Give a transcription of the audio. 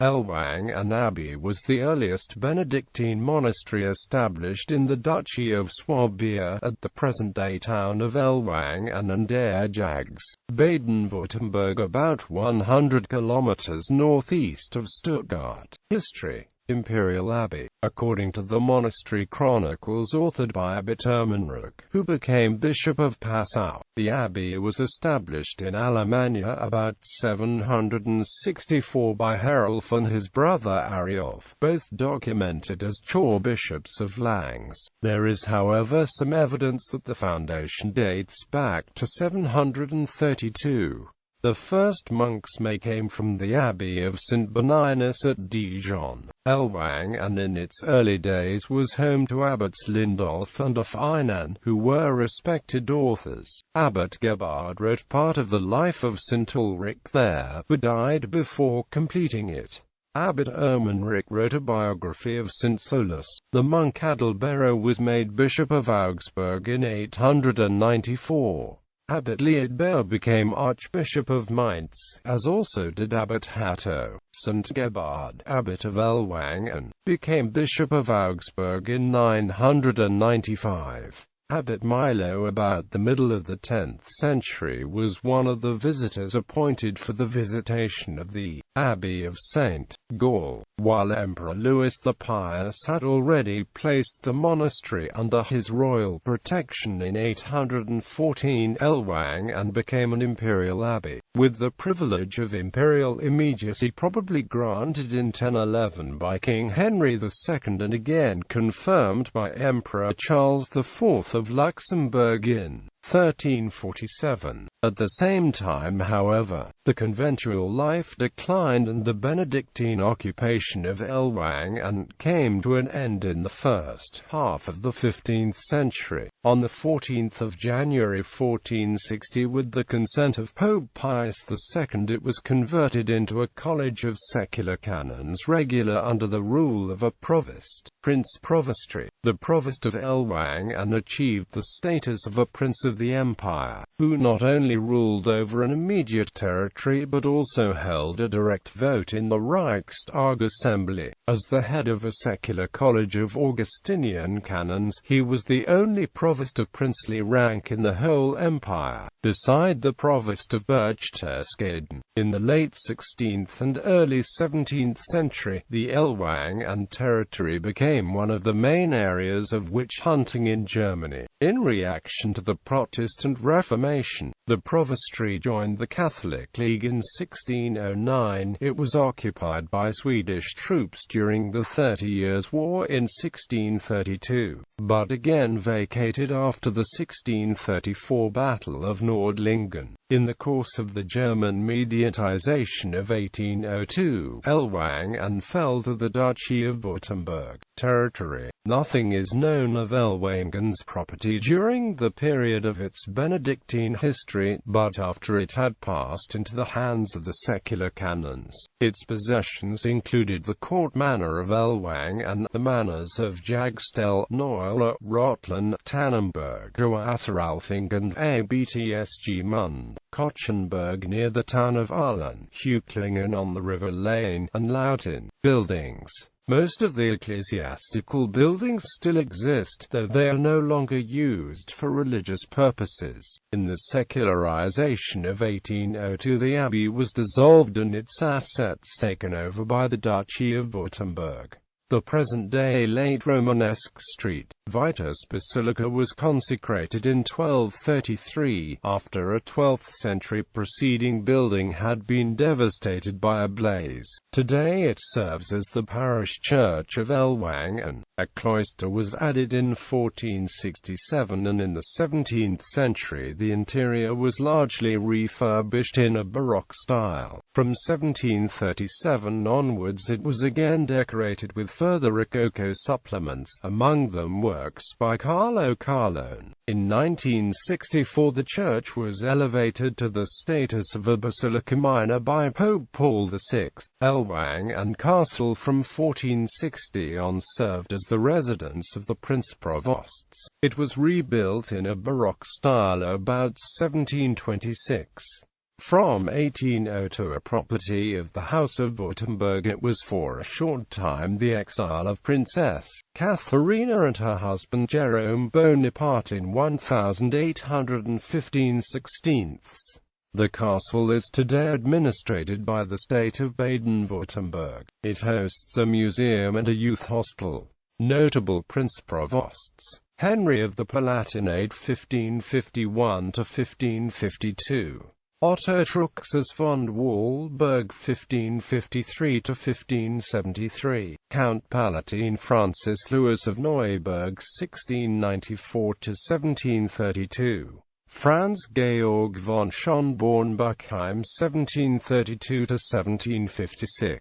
Ellwangen Abbey was the earliest Benedictine monastery established in the Duchy of Swabia, at the present-day town of Ellwangen an der Jagst, Baden-Württemberg, about 100 kilometers northeast of Stuttgart. History. Imperial Abbey. According to the monastery chronicles authored by Abbot Ellwangen, who became Bishop of Passau, the abbey was established in Alemannia about 764 by Herulf and his brother Ariulf, both documented as bishops of Langs. There is, however, some evidence that the foundation dates back to 732. The first monks may came from the Abbey of St. Benignus at Dijon. Ellwangen in its early days was home to Abbots Lindolf and Finan, who were respected authors. Abbot Gebhard wrote part of the life of St. Ulrich there, but died before completing it. Abbot Ermenrich wrote a biography of St. Solus. The monk Adalbero was made Bishop of Augsburg in 894. Abbot Liudbert became Archbishop of Mainz, as also did Abbot Hatto. St. Gebhard, Abbot of Ellwangen, became Bishop of Augsburg in 995. Abbot Milo, about the middle of the 10th century, was one of the visitors appointed for the visitation of the Abbey of St. Gall, while Emperor Louis the Pious had already placed the monastery under his royal protection in 814. Ellwangen became an imperial abbey, with the privilege of imperial immediacy probably granted in 1011 by King Henry II and again confirmed by Emperor Charles IV of Luxembourg in 1347. At the same time, however, the conventual life declined and the Benedictine occupation of Ellwangen came to an end in the first half of the 15th century. On the 14th of January 1460, with the consent of Pope Pius II, it was converted into a college of secular canons regular under the rule of a provost. Prince Provostry. The provost of Ellwangen achieved the status of a prince of the empire, who not only ruled over an immediate territory but also held a direct vote in the Reichstag assembly. As the head of a secular college of Augustinian canons, he was the only provost of princely rank in the whole empire, beside the provost of Berchtesgaden. In the late 16th and early 17th century, the Ellwangen territory became one of the main areas of witch hunting in Germany. In reaction to the Protestant Reformation, the provostry joined the Catholic League in 1609. It was occupied by Swedish troops during the 30 Years' War in 1632, but again vacated after the 1634 Battle of Nordlingen. In the course of the German mediatization of 1802, Ellwangen fell to the Duchy of Württemberg territory. Nothing is known of Ellwangen's property during the period of its Benedictine history, but after it had passed into the hands of the secular canons, its possessions included the court manor of Ellwangen, the manors of Jagst, Neuer, Rottlen, Tannenberg, Wasseralfingen, Abtsg Mund, Kotchenberg near the town of Aalen, Heuchlingen on the River Lane, and Lautin. Buildings. Most of the ecclesiastical buildings still exist, though they are no longer used for religious purposes. In the secularization of 1802, the abbey was dissolved and its assets taken over by the Duchy of Württemberg. The present-day late Romanesque Street, Vitus Basilica, was consecrated in 1233, after a 12th-century preceding building had been devastated by a blaze. Today it serves as the parish church of Ellwangen. A cloister was added in 1467, and in the 17th century the interior was largely refurbished in a Baroque style. From 1737 onwards it was again decorated with further Rococo supplements, among them works by Carlo Carlone. In 1964 the church was elevated to the status of a basilica minor by Pope Paul VI. Ellwangen Castle from 1460 on served as the residence of the Prince Provosts. It was rebuilt in a Baroque style about 1726. From 1802 a property of the House of Württemberg, it was for a short time the exile of Princess Katharina and her husband Jerome Bonaparte in 1815/16. The castle is today administered by the state of Baden-Württemberg. It hosts a museum and a youth hostel. Notable Prince Provosts: Henry of the Palatinate 1551–1552. Otto Truxas von Walberg 1553–1573, Count Palatine Francis Louis of Neuburg 1694–1732, Franz Georg von Schönborn-Buchheim 1732–1756.